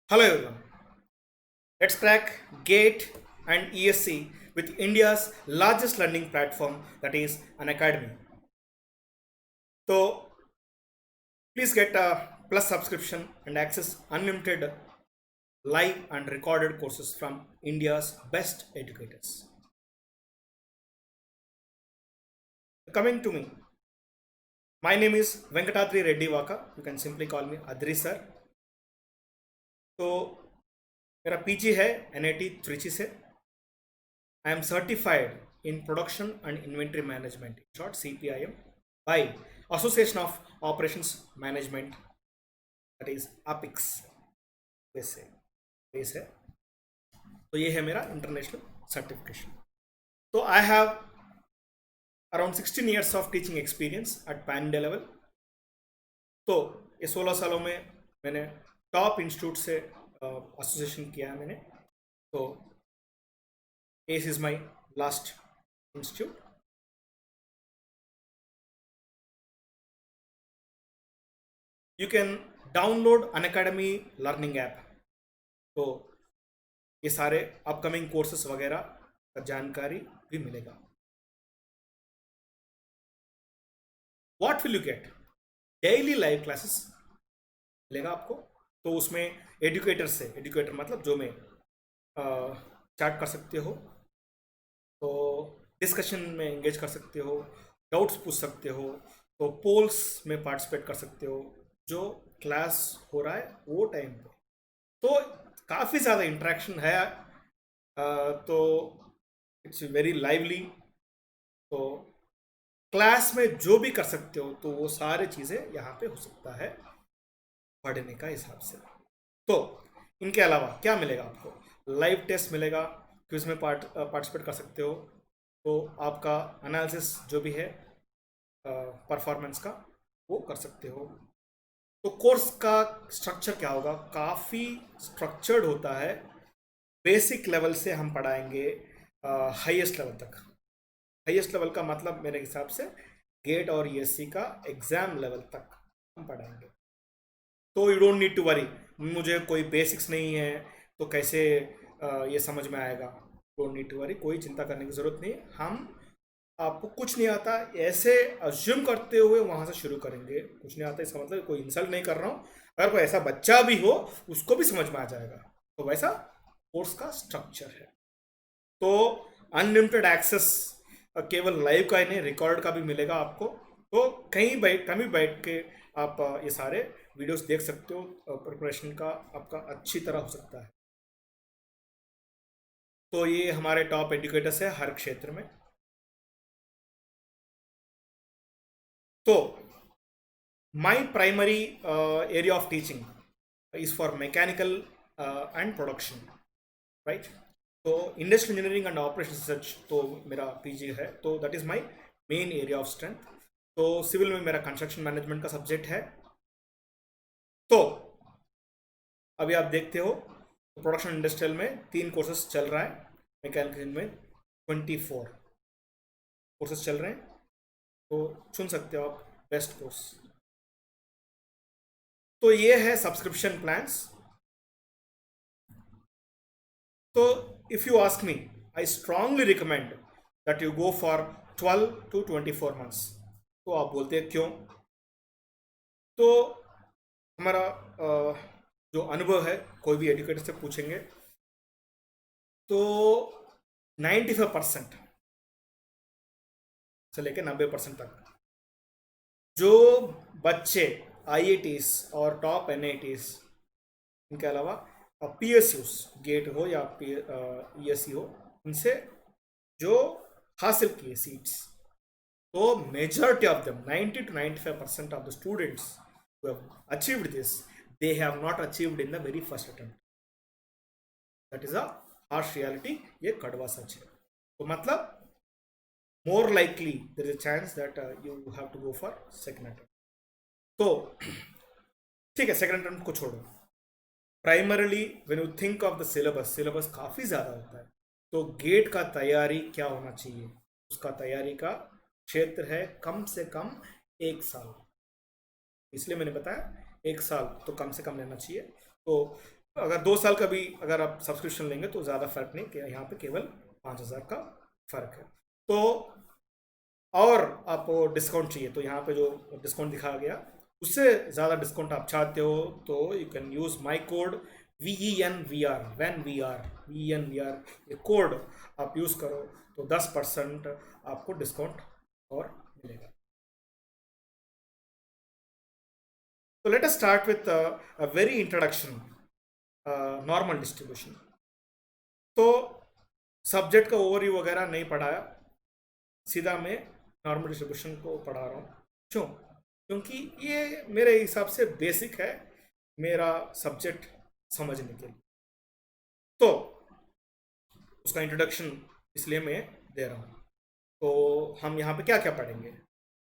Hello everyone. Let's crack GATE and ESC with India's largest learning platform, that is an academy. So please get a plus subscription and access unlimited live and recorded courses from India's best educators. Coming to me, my name is Venkatadri Reddy Vaka. You can simply call me Adri sir. तो मेरा PG है NIT Trichy से. I am certified in production and inventory management, in short CPIM, by Association of Operations Management, that is APIX. Base है. तो ये है मेरा international certification. तो I have around 16 years of teaching experience eight pan India level. तो ये 16 सालों में मैंने टॉप इंस्टीट्यूट से एसोसिएशन किया है मैंने. तो ACE is my last institute. You can download Unacademy learning app. तो ये सारे अपकमिंग कोर्सेस वगैरह का जानकारी भी मिलेगा. What will you get? Daily live classes मिलेगा आपको. तो उसमें एजुकेटर से, एजुकेटर मतलब जो मैं चैट कर सकते हो, तो डिस्कशन में एंगेज कर सकते हो, डाउट्स पूछ सकते हो, तो पोल्स में पार्टिसिपेट कर सकते हो जो क्लास हो रहा है वो टाइम पे. तो काफ़ी ज़्यादा इंटरेक्शन है. तो इट्स वेरी लाइवली. तो क्लास में जो भी कर सकते हो तो वो सारी चीज़ें यहाँ पे हो सकता है पढ़ने का हिसाब से. तो इनके अलावा क्या मिलेगा आपको? लाइव टेस्ट मिलेगा, क्विज में पार्टिसिपेट कर सकते हो. तो आपका एनालिसिस जो भी है परफॉर्मेंस का वो कर सकते हो. तो कोर्स का स्ट्रक्चर क्या होगा? काफ़ी स्ट्रक्चर्ड होता है. बेसिक लेवल से हम पढ़ाएंगे हाईएस्ट लेवल तक. हाईएस्ट लेवल का मतलब मेरे हिसाब से गेट और ईएससी का एग्ज़ाम लेवल तक हम पढ़ाएंगे. तो you don't need to worry, मुझे कोई बेसिक्स नहीं है तो कैसे ये समझ में आएगा. डोंट नीड टू वरी, कोई चिंता करने की ज़रूरत नहीं. हम आपको कुछ नहीं आता ऐसे अज्यूम करते हुए वहाँ से शुरू करेंगे. कुछ नहीं आता इसका मतलब कोई इंसल्ट नहीं कर रहा हूँ. अगर कोई ऐसा बच्चा भी हो उसको भी समझ में आ जाएगा. तो वैसा कोर्स का स्ट्रक्चर है. तो अनलिमिटेड एक्सेस केवल लाइव का ही नहीं, रिकॉर्ड का भी मिलेगा आपको. तो कहीं बैठ के आप ये सारे वीडियोस देख सकते हो. प्रिपरेशन का आपका अच्छी तरह हो सकता है. तो ये हमारे टॉप एजुकेटर्स है हर क्षेत्र में. तो my primary area of teaching is for mechanical and production, right? तो industrial engineering and operation research तो मेरा पीजी है. तो that is my main area of strength. तो सिविल में मेरा कंस्ट्रक्शन मैनेजमेंट का सब्जेक्ट है. तो अभी आप देखते हो प्रोडक्शन इंडस्ट्रियल में 3 कोर्सेस चल रहा है. मैकेनिकल में 24 कोर्सेस चल रहे हैं. तो चुन सकते हो आप बेस्ट कोर्स. तो ये है सब्सक्रिप्शन प्लान्स. तो if you ask me, I strongly recommend that you go for 12 to 24 months. तो आप बोलते हैं क्यों? तो हमारा जो अनुभव है, कोई भी एजुकेटर से पूछेंगे तो 95% से लेकर 90% तक जो बच्चे आईआईटीज और टॉप एनआईटीज, इनके अलावा पीएसयूज, गेट हो या ईएससी हो, इनसे जो हासिल किए सीट्स, तो majority of them 90 to 95% of the students who have achieved this, they have not achieved in the very first attempt. That is a harsh reality. ये कड़वा सच है. तो मतलब more likely there is a chance that you have to go for second attempt. तो ठीक है, second attempt को छोड़ो. Primarily when you think of the syllabus काफ़ी ज़्यादा होता है. तो गेट का तैयारी क्या होना चाहिए? उसका तैयारी का क्षेत्र है कम से कम 1 साल. इसलिए मैंने बताया 1 साल तो कम से कम लेना चाहिए. तो अगर 2 साल का भी अगर आप सब्सक्रिप्शन लेंगे तो ज़्यादा फर्क नहीं, कि यहाँ पे केवल 5,000 का फर्क है। तो और आपको डिस्काउंट चाहिए तो यहाँ पे जो डिस्काउंट दिखाया गया उससे ज़्यादा डिस्काउंट आप चाहते हो तो you can use my code VENVR, van we are VENVR, ये कोड आप यूज़ करो तो 10% आपको डिस्काउंट और मिलेगा। तो let us start with a very introduction normal distribution. तो सब्जेक्ट का ओवरव्यू वगैरह नहीं पढ़ाया, सीधा मैं नॉर्मल डिस्ट्रीब्यूशन को पढ़ा रहा हूँ। क्यों? क्योंकि ये मेरे हिसाब से बेसिक है मेरा सब्जेक्ट समझने के लिए, तो उसका इंट्रोडक्शन इसलिए मैं दे रहा हूँ। तो हम यहाँ पे क्या क्या पढ़ेंगे,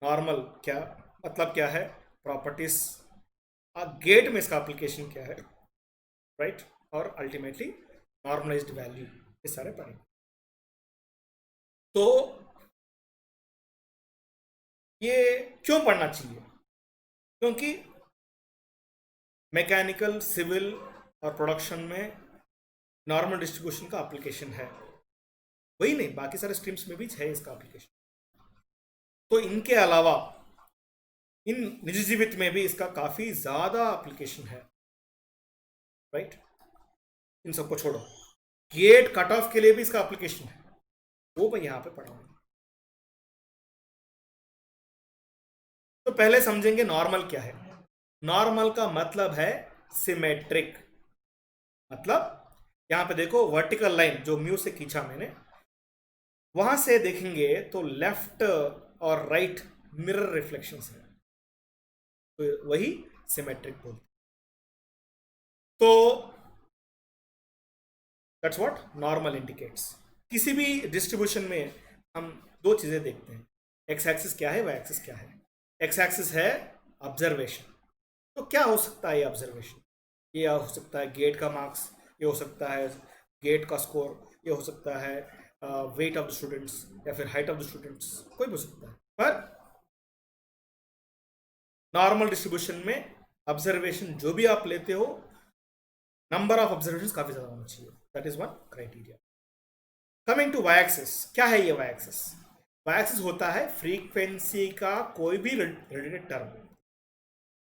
नॉर्मल क्या मतलब क्या है, प्रॉपर्टीज, गेट में इसका एप्लीकेशन क्या है, राइट, और अल्टीमेटली नॉर्मलाइज्ड वैल्यू, ये सारे पढ़ेंगे। तो ये क्यों पढ़ना चाहिए? क्योंकि मैकेनिकल, सिविल और प्रोडक्शन में नॉर्मल डिस्ट्रीब्यूशन का एप्लीकेशन है, वही नहीं बाकी सारे स्ट्रीम्स में भी है इसका एप्लीकेशन। तो इनके अलावा इन निजी जीवित में भी इसका काफ़ी ज़्यादा एप्लीकेशन है, राइट। इन सबको छोड़ो, गेट कट ऑफ के लिए भी इसका एप्लीकेशन है, वो मैं यहाँ पे पढ़ाऊंगा। तो पहले समझेंगे नॉर्मल क्या है। नॉर्मल का मतलब है सिमेट्रिक, मतलब यहां पे देखो वर्टिकल लाइन जो म्यू से खींचा मैंने, वहां से देखेंगे तो लेफ्ट और राइट मिरर रिफ्लेक्शंस है, तो वही सिमेट्रिक बोलते। तो दैट्स व्हाट नॉर्मल इंडिकेट्स। किसी भी डिस्ट्रीब्यूशन में हम दो चीजें देखते हैं, एक्स एक्सिस क्या है, वाई एक्सिस क्या है। एक्स एक्सिस है ऑब्जर्वेशन, तो क्या हो सकता है ये ऑब्जर्वेशन, ये हो सकता है गेट का मार्क्स, ये हो सकता है गेट का स्कोर, ये हो सकता है वेट ऑफ द स्टूडेंट्स या फिर हाइट ऑफ द स्टूडेंट्स, कोई भी हो सकता है। पर नॉर्मल डिस्ट्रीब्यूशन में ऑब्जर्वेशन जो भी आप लेते हो, नंबर ऑफ ऑब्जर्वेशन काफी ज्यादा होना चाहिए, that is one criteria. Coming to Y axis, क्या है ये वाई एक्सिस? वाई एक्सिस होता है फ्रीक्वेंसी का कोई भी रिलेटेड टर्म।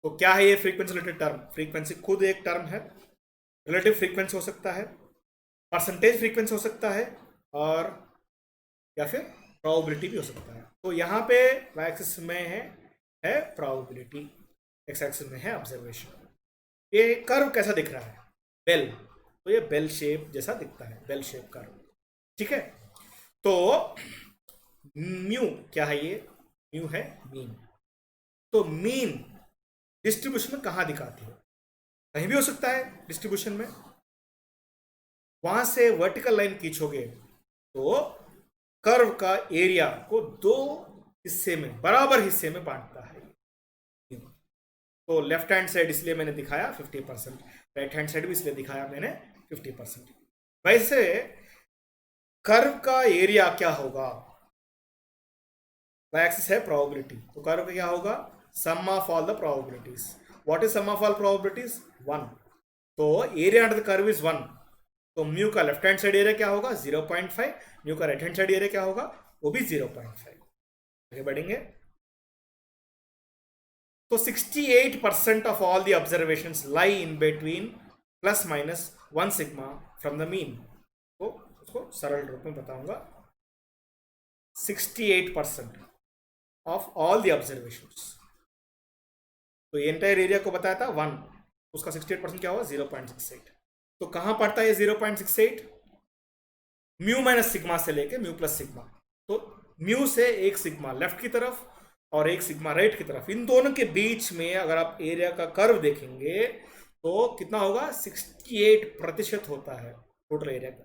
तो क्या है ये फ्रीक्वेंसी रिलेटेड टर्म? फ्रीक्वेंसी खुद एक टर्म है, रिलेटिव फ्रीक्वेंसी हो सकता है, परसेंटेज फ्रीक्वेंसी हो सकता है, और या फिर प्रोबेबिलिटी भी हो सकता है। तो यहाँ पे वाई एक्सिस में है प्रोबेबिलिटी, एक्स एक्सिस में है ऑब्जर्वेशन। ये कर्व कैसा दिख रहा है? बेल, तो ये बेल शेप जैसा दिखता है, बेल शेप कर्व, ठीक है। तो म्यू क्या है? ये म्यू है मीन। तो मीन डिस्ट्रीब्यूशन में कहां दिखाती है? कहीं भी हो सकता है डिस्ट्रीब्यूशन में, वहां से वर्टिकल लाइन खींचोगे तो कर्व का एरिया को दो हिस्से में, बराबर हिस्से में बांटता है। तो लेफ्ट हैंड साइड इसलिए मैंने दिखाया 50%, राइट हैंड साइड भी इसलिए दिखाया मैंने 50%। वैसे कर्व का एरिया क्या होगा? वाई एक्सिस है प्रोबेबिलिटी, तो कर्व का क्या होगा? Sum of all the probabilities. What is sum of all probabilities? 1। तो area under the curve is 1, तो म्यू का लेफ्ट हैंड साइड एरिया क्या होगा? 0.5। म्यू का राइट हैंड साइड एरिया क्या होगा? वो भी 0.5। आगे बढ़ेंगे तो 68% of all the observations lie in between plus minus 1 sigma from the mean. तो उसको सरल रूप में बताऊंगा, 68% ऑफ ऑल द ऑब्जर्वेशंस। तो ये एंटायर एरिया को बताया था 1, उसका 68% क्या होगा? 0.68। तो कहां पड़ता है 0.68? म्यू माइनस सिग्मा से लेके म्यू प्लस सिग्मा। तो म्यू से एक सिग्मा लेफ्ट की तरफ और एक सिग्मा राइट की तरफ, इन दोनों के बीच में अगर आप एरिया का कर्व देखेंगे तो कितना होगा? 68% होता है टोटल एरिया का।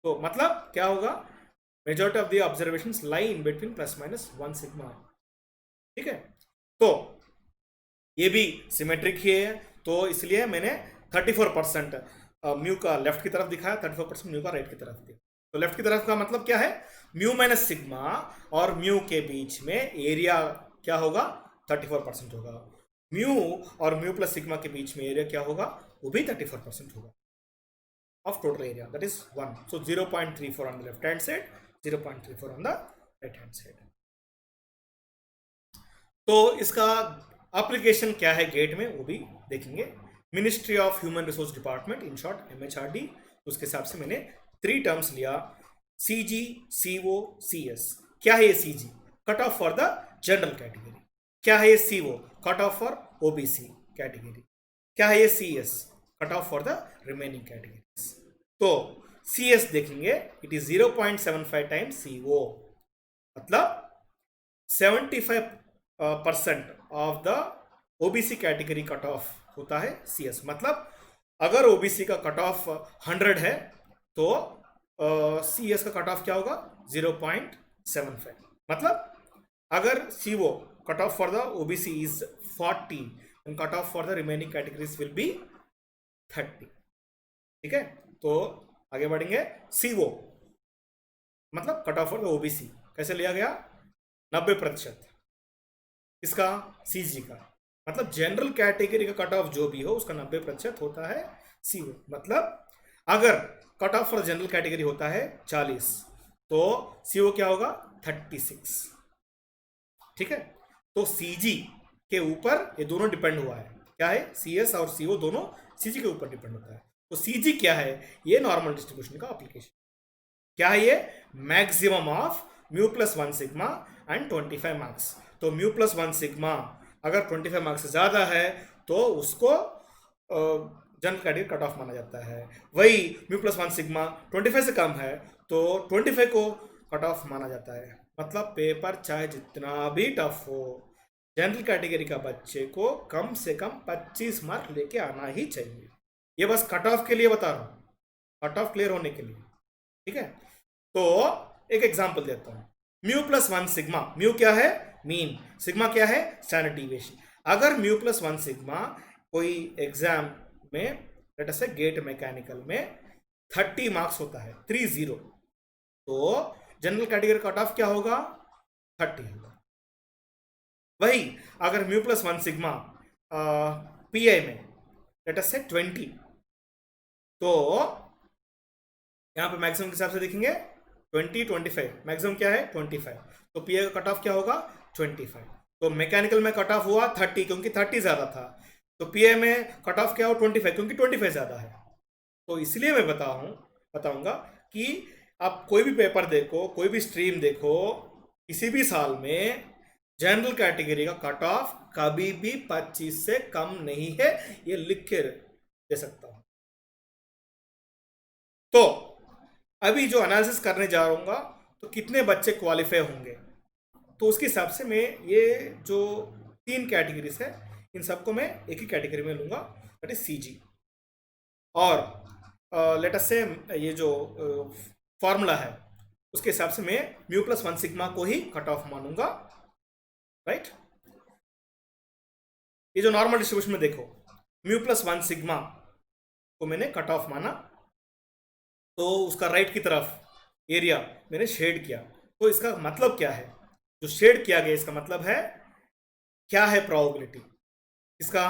तो मतलब क्या होगा? Majority of the observations lie in between plus minus 1 sigma, ठीक है। तो ये भी सिमेट्रिक ही है, तो इसलिए मैंने 34% म्यू का लेफ्ट की तरफ दिखाया, 34% म्यू का राइट की तरफ दिया। तो लेफ्ट की तरफ का मतलब क्या है? म्यू माइनस सिग्मा और म्यू के बीच में एरिया क्या होगा? 34% होगा। म्यू और म्यू प्लस सिग्मा के बीच में एरिया क्या होगा? वो भी 34% होगा of total area, that is 1. So 0.34 on the left hand side, 0.34 on the right hand side. तो इसका एप्लीकेशन क्या है गेट में वो भी देखेंगे. Ministry of human resource department, in short MHRD. उसके हिसाब से मैंने 3 टर्म्स लिया, CG, CO, CS. क्या है ये CG? Cut off for the general category. क्या है ये CO? Cut off for OBC category. क्या है ये CS? Cut off for the remaining categories. तो CS देखेंगे, इट इज 0.75 टाइम्स CO, मतलब 75% of the OBC category cut off होता है CS. मतलब अगर OBC का कट ऑफ 100 है तो CS का कट ऑफ क्या होगा? 0.75. मतलब अगर CO cut off for the OBC is 40 and cut off for the remaining categories will be 30. ठीक है, तो आगे बढ़ेंगे. CO मतलब cut off for the OBC कैसे लिया गया? 90%. इसका CG का मतलब जनरल कैटेगरी का कट ऑफ जो भी हो उसका 90% होता है CO. मतलब अगर cut off for general category होता है 40 तो CO क्या होगा? 36. ठीक है, तो CG के ऊपर ये दोनों डिपेंड हुआ है. क्या है? CS और CO दोनों CG के ऊपर डिपेंड होता है. तो CG क्या है? ये नॉर्मल डिस्ट्रीब्यूशन का एप्लीकेशन. क्या है ये? Maximum of mu plus 1 sigma and 25 marks. तो म्यू प्लस 1 सिग्मा अगर 25 मार्क्स से ज़्यादा है तो उसको जनरल कैटेगरी कट ऑफ माना जाता है. वही म्यू प्लस 1 सिग्मा 25 से कम है तो 25 को कट ऑफ माना जाता है. मतलब पेपर चाहे जितना भी टफ हो, जनरल कैटेगरी का बच्चे को कम से कम 25 मार्क लेके आना ही चाहिए. ये बस कट ऑफ के लिए बता रहा हूँ, कट ऑफ क्लियर होने के लिए. ठीक है, तो एक एग्जांपल देता हूँ. म्यू प्लस 1 सिग्मा, म्यू क्या है? मीन. सिग्मा क्या है? Standard deviation. अगर म्यू प्लस 1 सिग्मा कोई एग्जाम में लेट अस से गेट मैकेनिकल में 30 मार्क्स होता है, 30, तो जनरल कैटेगरी कट ऑफ क्या होगा? 30 होगा. वही अगर म्यू प्लस 1 सिग्मा PI में लेट अस से 20, तो यहां पे मैक्सिमम के हिसाब से देखेंगे 20, 25. मैक्सिमम क्या है? 25. तो PI का कट ऑफ क्या होगा? 25. तो मैकेनिकल में कट ऑफ हुआ 30 क्योंकि 30 ज्यादा था. तो PI में कट ऑफ क्या हो? 25 क्योंकि 25 ज्यादा है. तो इसलिए मैं बताऊंगा कि आप कोई भी पेपर देखो, कोई भी स्ट्रीम देखो, किसी भी साल में जनरल कैटेगरी का कट ऑफ कभी भी 25 से कम नहीं है. ये लिख के दे सकता हूं. तो अभी जो एनालिसिस करने जा रहा हूँ तो कितने बच्चे क्वालिफाई होंगे, तो उसके हिसाब से मैं ये जो 3 कैटेगरीज है इन सबको मैं एक ही कैटेगरी में लूंगा, दैट इज CG. और लेट अस से ये जो फॉर्मूला है उसके हिसाब से मैं म्यू प्लस 1 सिग्मा को ही कट ऑफ मानूंगा. राइट, ये जो नॉर्मल डिस्ट्रीब्यूशन में देखो, म्यू प्लस 1 सिग्मा को मैंने कट ऑफ माना तो उसका राइट की तरफ एरिया मैंने शेड किया. तो इसका मतलब क्या है? जो शेड किया गया इसका मतलब है क्या है? प्रोबेबिलिटी. इसका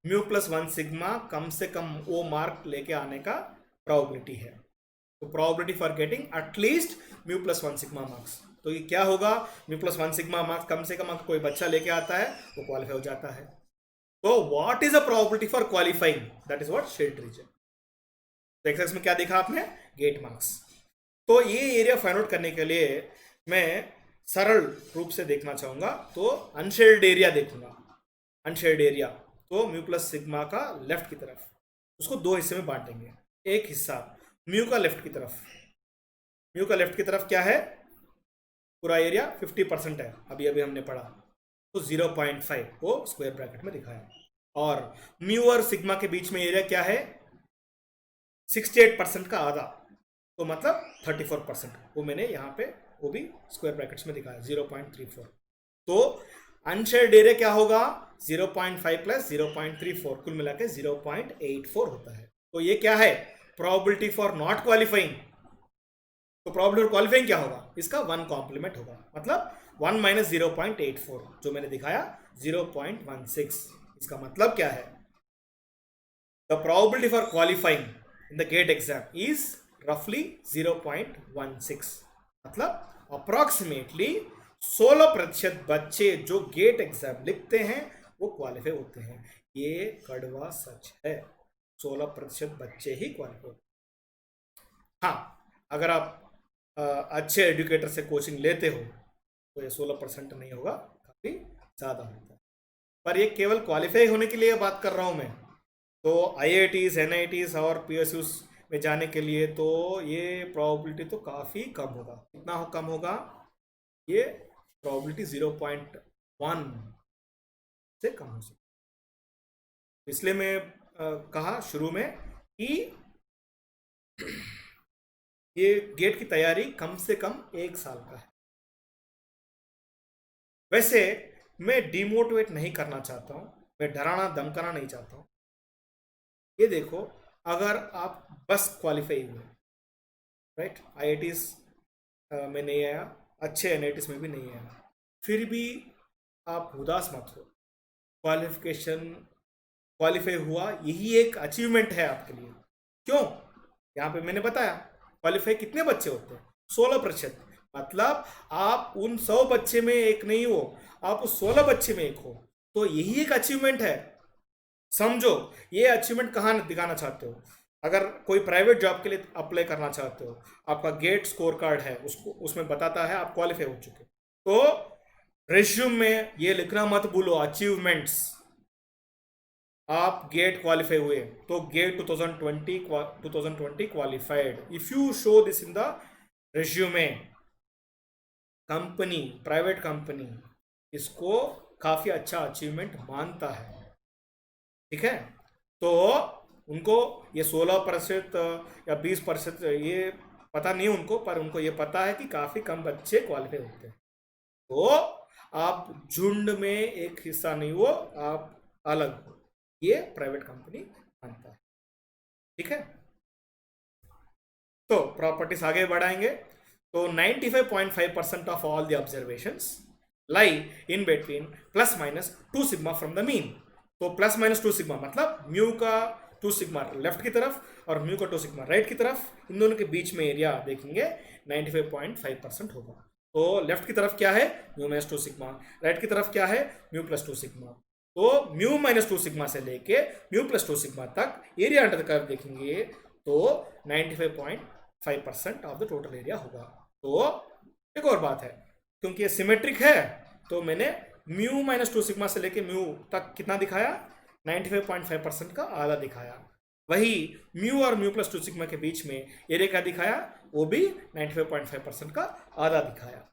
म्यू प्लस 1 सिग्मा कम से कम वो मार्क लेके आने का प्रोबेबिलिटी है. तो probability for getting at least mu plus 1 sigma marks. तो ये क्या होगा? म्यू प्लस 1 सिग्मा मार्क्स कम से कम अगर कोई बच्चा लेके आता है वो क्वालिफाई हो जाता है. तो what is a probability for qualifying? That is what shade region. तो एक्सरसाइज में क्या देखा आपने? GATE marks. तो ये एरिया फाइंड आउट करने के लिए मैं सरल रूप से देखना चाहूंगा. तो अनशेड एरिया देखूंगा. अनशेड एरिया तो म्यू प्लस सिग्मा का लेफ्ट की तरफ, उसको 2 हिस्से में बांटेंगे. एक हिस्सा म्यू का लेफ्ट की तरफ. म्यू का लेफ्ट की तरफ क्या है? पूरा एरिया 50% है, अभी अभी हमने पढ़ा. तो 0.5 को स्क्वायर ब्रैकेट में दिखाया. और म्यू और सिग्मा के बीच में एरिया क्या है? 68% का आधा, तो मतलब 34%. वो मैंने यहाँ पे वो भी स्क्वायर ब्रैकेट्स में दिखाया 0.34. तो अनशेड एरिया क्या होगा? 0.5 प्लस 0.34 कुल मिला के 0.84 होता है. तो ये क्या है? Probability for not qualifying. तो प्रोबेबिलिटी फॉर क्वालिफाइंग क्या होगा? इसका 1 कॉम्प्लीमेंट होगा. मतलब 1 माइनस 0.84 जो मैंने दिखाया 0.16. इसका मतलब क्या है? The probability for qualifying in the GATE exam is रफली 0.16, मतलब अप्रॉक्सीमेटली 16% बच्चे जो गेट एग्जाम लिखते हैं वो क्वालिफाई होते हैं। ये कड़वा सच है, 16% बच्चे ही क्वालिफाई होते हैं। हाँ, अगर आप अच्छे एजुकेटर से कोचिंग लेते हो तो ये 16% नहीं होगा, काफ़ी ज़्यादा होता है। पर ये केवल क्वालिफाई होने के लिए बात कर रहा हूँ मैं। तो IITs, NITs और PSUs में जाने के लिए तो ये प्रोबेबिलिटी तो काफ़ी कम होगा। कितना कम होगा? ये प्रोबेबिलिटी 0.1 से कम हो सकती है। इसलिए मैं कहा शुरू में कि ये गेट की तैयारी कम से कम 1 साल का है। वैसे मैं डिमोटिवेट नहीं करना चाहता हूँ, मैं डराना धमकाना नहीं चाहता हूँ। ये देखो, अगर आप बस क्वालिफाई हुए, राइट, IITs में नहीं आया, अच्छे NITs में भी नहीं आया, फिर भी आप उदास मत हो। क्वालिफाई हुआ, यही एक अचीवमेंट है आपके लिए। क्यों? यहाँ पे मैंने बताया क्वालिफाई कितने बच्चे होते हैं, 16%। मतलब आप उन 100 बच्चे में एक नहीं हो, आप उस 16 बच्चे में एक हो, तो यही एक अचीवमेंट है। समझो, ये अचीवमेंट कहाँ दिखाना चाहते हो? अगर कोई प्राइवेट जॉब के लिए अप्लाई करना चाहते हो, आपका गेट स्कोर कार्ड है, उसको उसमें बताता है आप क्वालिफाई हो चुके, तो रेज्यूम में ये लिखना मत भूलो अचीवमेंट्स। आप गेट क्वालिफाई हुए तो GATE 2020 qualified. If you show this in the resume, company, private company इसको काफी अच्छा अचीवमेंट मानता है। ठीक है, तो उनको ये 16% या 20% ये पता नहीं उनको, पर उनको ये पता है कि काफी कम बच्चे क्वालिफाई होते हैं। तो आप झुंड में एक हिस्सा नहीं हो, आप अलग हो, ये प्राइवेट कंपनी मानता है। ठीक है, तो प्रॉपर्टीज आगे बढ़ाएंगे। तो 95.5% of all the observations lie in between plus minus 2 sigma from the mean. तो प्लस माइनस 2 सिग्मा मतलब म्यू का 2 सिग्मा लेफ्ट की तरफ और म्यू का 2 सिग्मा राइट की तरफ, इन दोनों के बीच में एरिया देखेंगे 95.5% होगा। तो लेफ्ट की तरफ क्या है? म्यू माइनस 2 सिग्मा, राइट की तरफ क्या है? Mu plus 2 sigma. तो म्यू माइनस 2 सिग्मा से लेके म्यू प्लस 2 सिग्मा तक एरिया अंडर द कर्व देखेंगे तो 95.5% ऑफ द टोटल एरिया होगा। तो एक और बात है, क्योंकि ये सिमेट्रिक है तो मैंने म्यू माइनस 2 सिग्मा से लेके म्यू तक कितना दिखाया? 95.5% का आधा दिखाया। वही म्यू और म्यू प्लस 2 सिग्मा के बीच में एरिया क्या दिखाया? वो भी 95.5% का आधा दिखाया।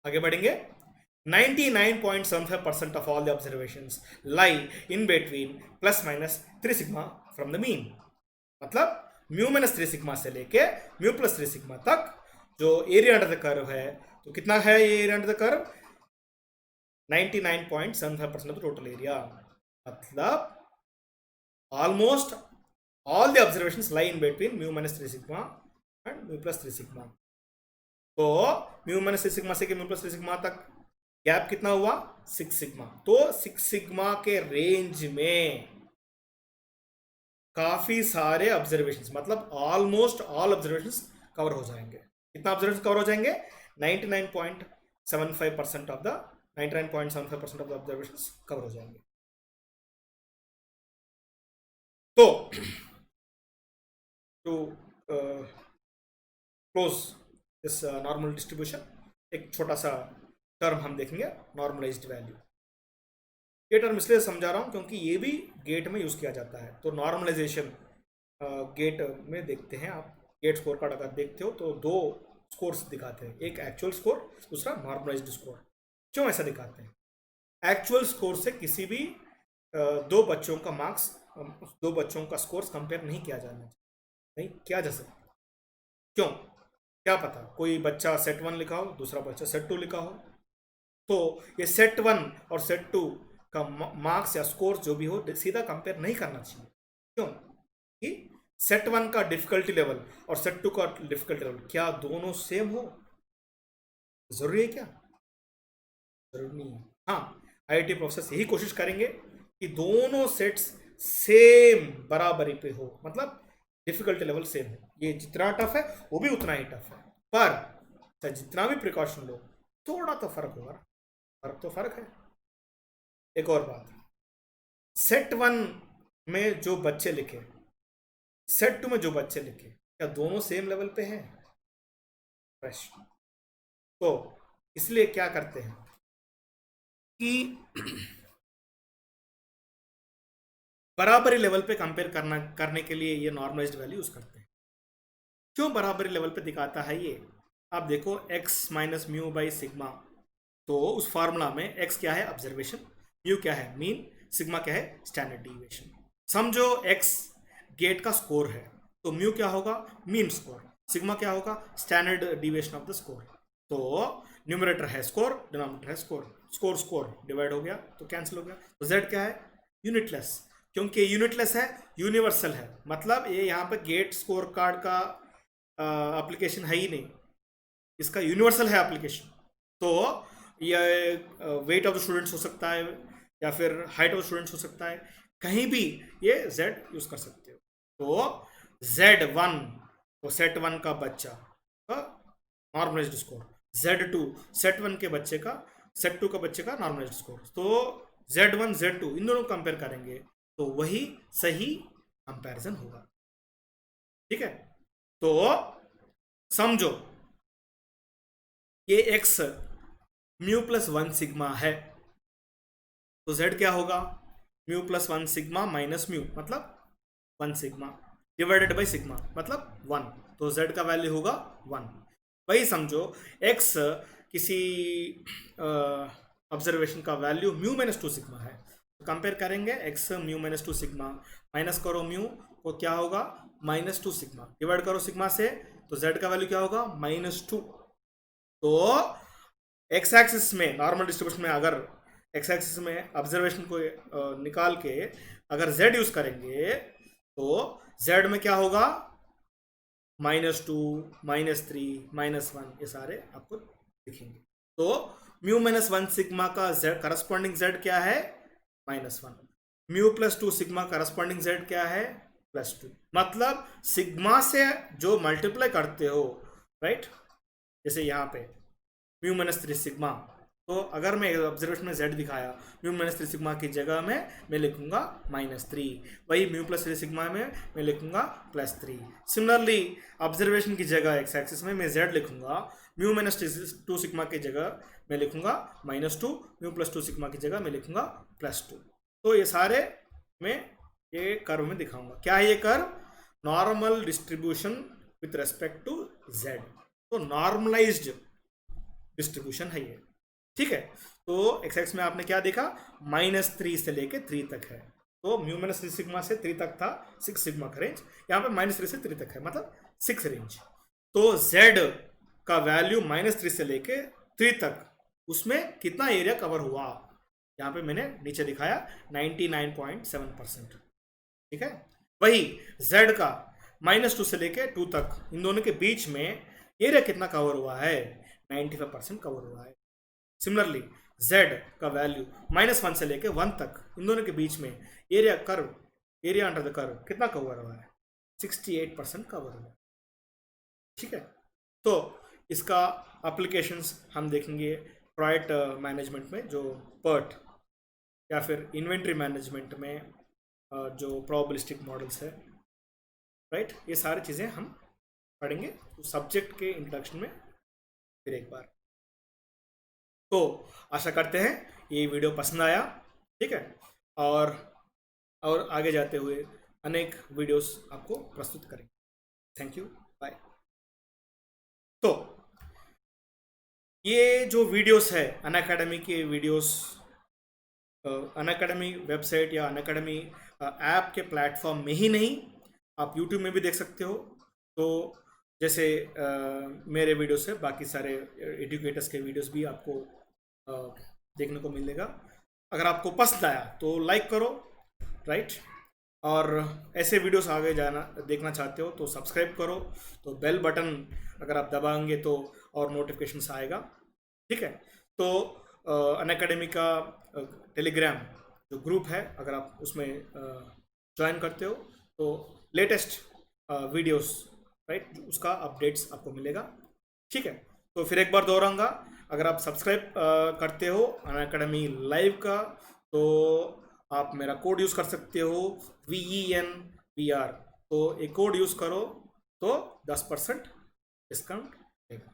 आगे बढ़ेंगे। 99.75% of all the observations lie in between plus minus 3 sigma from the mean। मतलब म्यू माइनस 3 सिग्मा से लेके म्यू प्लस 3 सिग्मा तक जो एरिया अंडर द कर्व है, तो कितना है ये area under the curve? 99.75% of the total area. मतलब almost all the observations lie in between mu minus 3 sigma and mu plus 3 sigma. तो म्यू माइनस 3 सिग्मा से म्यू प्लस 3 सिग्मा तक gap कितना हुआ? 6 सिग्मा। तो 6 सिग्मा के range में काफी सारे ऑब्जर्वेशंस, मतलब ऑलमोस्ट ऑल ऑब्जर्वेशंस कवर हो जाएंगे। कितना ऑब्जर्वेशन कवर हो जाएंगे? 99.75% of the 99.75% of the observations cover हो जाएंगे। तो to close this normal distribution, एक छोटा सा टर्म हम देखेंगे, नॉर्मलाइज्ड वैल्यू। ये टर्म इसलिए समझा रहा हूँ क्योंकि ये भी गेट में यूज किया जाता है। तो नॉर्मलाइजेशन गेट में देखते हैं आप, गेट स्कोर कार्ड अगर देखते हो तो 2 स्कोर्स दिखाते हैं, एक एक्चुअल स्कोर, दूसरा नॉर्मलाइज्ड स्कोर। क्यों ऐसा दिखाते हैं? एक्चुअल स्कोर से किसी भी 2 बच्चों का मार्क्स, 2 बच्चों का स्कोर्स कंपेयर नहीं किया जाना चाहिए, नहीं किया जा सकता। क्यों? क्या पता कोई बच्चा सेट 1 लिखा हो, दूसरा बच्चा सेट 2 लिखा हो, तो ये सेट 1 और सेट 2 का मार्क्स या स्कोर जो भी हो सीधा कंपेयर नहीं करना चाहिए। क्यों? कि सेट 1 का डिफिकल्टी लेवल और सेट 2 का डिफिकल्टी लेवल क्या दोनों सेम हो? जरूरी है क्या? जरूरी नहीं है। हाँ, IIT प्रोफेसर यही कोशिश करेंगे कि दोनों सेट्स सेम बराबरी पे हो, मतलब डिफिकल्टी लेवल सेम हो। ये जितना टफ है वो भी उतना ही टफ है, पर चाहे जितना भी प्रिकॉशन लो थोड़ा तो फर्क होगा ना। फर्क तो फर्क है। एक और बात, सेट वन में जो बच्चे लिखे, सेट टू में जो बच्चे लिखे, क्या दोनों सेम लेवल पे हैं? प्रश्न। तो इसलिए क्या करते हैं कि बराबरी लेवल पे कंपेयर करने के लिए ये नॉर्मलाइज्ड वैल्यू यूज करते हैं। क्यों बराबरी लेवल पे दिखाता है ये? आप देखो x minus mu by sigma, तो उस फार्मूला में x क्या है? ऑब्जर्वेशन, म्यू क्या है? मीन, सिग्मा क्या है? Standard deviation. समझो x गेट का स्कोर है, तो म्यू क्या होगा? Mean score. सिग्मा क्या होगा? Standard deviation of the score. तो न्यूमरेटर है स्कोर, डिनोमिनेटर है स्कोर, स्कोर स्कोर डिवाइड हो गया तो कैंसिल हो गया। तो z क्या है? यूनिटलेस। क्योंकि यूनिटलेस है, यूनिवर्सल है, मतलब ये यहाँ पे गेट स्कोर कार्ड का एप्लीकेशन है ही नहीं, इसका यूनिवर्सल है एप्लीकेशन। तो ये वेट ऑफ द स्टूडेंट्स हो सकता है या फिर हाइट ऑफ स्टूडेंट्स हो सकता है, कहीं भी ये z यूज कर सकते हो। तो z1, तो सेट वन का बच्चा का normalised score, z2 set one के बच्चे का, सेट टू का बच्चे का नॉर्मलाइज्ड स्कोर। तो z1 z2 इन दोनों को कंपेयर करेंगे तो वही सही कंपैरिजन होगा। ठीक है, तो समझो ये x mu plus one sigma है, तो z क्या होगा? Mu plus one sigma minus mu, मतलब one sigma, divided by sigma, मतलब वन। तो z का वैल्यू होगा वन। वही समझो x किसी ऑब्जर्वेशन का value mu minus two sigma है, तो कंपेयर करेंगे x mu minus two sigma, minus करो म्यू को क्या होगा? माइनस टू सिग्मा, डिवाइड करो सिग्मा से, तो z का वैल्यू क्या होगा? Minus to. तो एक्स एक्सिस में नॉर्मल डिस्ट्रीब्यूशन में अगर एक्स एक्सिस में ऑब्जर्वेशन को निकाल के अगर z यूज करेंगे तो z में क्या होगा? Minus to, minus three, minus one, ये सारे आपको दिखेंगे। तो म्यू माइनस वन सिग्मा का z करस्पॉन्डिंग z क्या है? Minus one. Mu plus two sigma corresponding z क्या है? Plus two. मतलब सिग्मा से जो मल्टीप्लाई करते हो, राइट, जैसे यहाँ पे म्यू माइनस थ्री सिग्मा, तो अगर मैं ऑब्जर्वेशन में z दिखाया, म्यू माइनस थ्री सिग्मा की जगह में मैं लिखूंगा माइनस थ्री, वही म्यू प्लस थ्री सिग्मा में मैं लिखूंगा प्लस थ्री। सिमिलरली ऑब्जर्वेशन की जगह एक्स एक्सिस में मैं z लिखूंगा, म्यू माइनस टू सिग्मा की जगह मैं लिखूंगा minus two, mu plus two sigma की जगह मैं लिखूंगा प्लस टू। तो ये सारे मैं ये कर्व में दिखाऊंगा। क्या है ये curve? Normal distribution with respect to z। तो नॉर्मलाइज्ड डिस्ट्रीब्यूशन है ये। ठीक है, तो एक्स एक्स में आपने क्या देखा? माइनस थ्री से लेके थ्री तक है, तो म्यू माइनस थ्री सिग्मा से थ्री तक था, सिक्स सिग्मा का रेंज, यहाँ पे माइनस थ्री से थ्री तक है, मतलब सिक्स रेंज। तो z का वैल्यू माइनस थ्री से लेके थ्री तक, उसमें कितना एरिया कवर हुआ? यहाँ पे मैंने नीचे दिखाया 99.7%। ठीक है, वही z का माइनस टू से लेके टू तक, इन दोनों के बीच में एरिया कितना कवर हुआ है? 95% कवर हुआ है। सिमिलरली z का वैल्यू माइनस वन से लेके वन तक, इन दोनों के बीच में area curve, area under the curve कितना कवर हुआ है? 68% कवर हुआ है। ठीक है, तो इसका एप्लीकेशंस हम देखेंगे प्रोडक्ट मैनेजमेंट में, जो पर्ट या फिर इन्वेंट्री मैनेजमेंट में जो प्रोबेबिलिस्टिक मॉडल्स है, राइट, ये सारी चीज़ें हम पढ़ेंगे सब्जेक्ट के इंट्रोडक्शन में फिर एक बार। तो आशा करते हैं ये वीडियो पसंद आया। ठीक है, और आगे जाते हुए अनेक वीडियोस आपको प्रस्तुत करेंगे। Thank you, bye. तो ये जो वीडियोस है अनअकैडमी के वीडियोस, अनअकैडमी वेबसाइट या अनअकैडमी ऐप के प्लेटफॉर्म में ही नहीं, आप यूट्यूब में भी देख सकते हो। तो जैसे मेरे वीडियोस है, बाकी सारे एजुकेटर्स के वीडियोस भी आपको देखने को मिलेगा। अगर आपको पसंद आया तो लाइक करो, राइट, और ऐसे वीडियोस आगे जाना देखना चाहते हो तो सब्सक्राइब करो, तो बेल बटन अगर आप दबाएंगे तो और नोटिफिकेशंस आएगा। ठीक है, तो अनअकैडमी का टेलीग्राम जो ग्रुप है, अगर आप उसमें ज्वाइन करते हो तो लेटेस्ट वीडियोस राइट उसका अपडेट्स आपको मिलेगा। ठीक है, तो फिर एक बार दोहराऊंगा, अगर आप सब्सक्राइब करते हो अनअकैडमी लाइव का तो आप मेरा कोड यूज़ कर सकते हो VENVR। तो एक कोड यूज़ करो तो 10% डिस्काउंट देगा।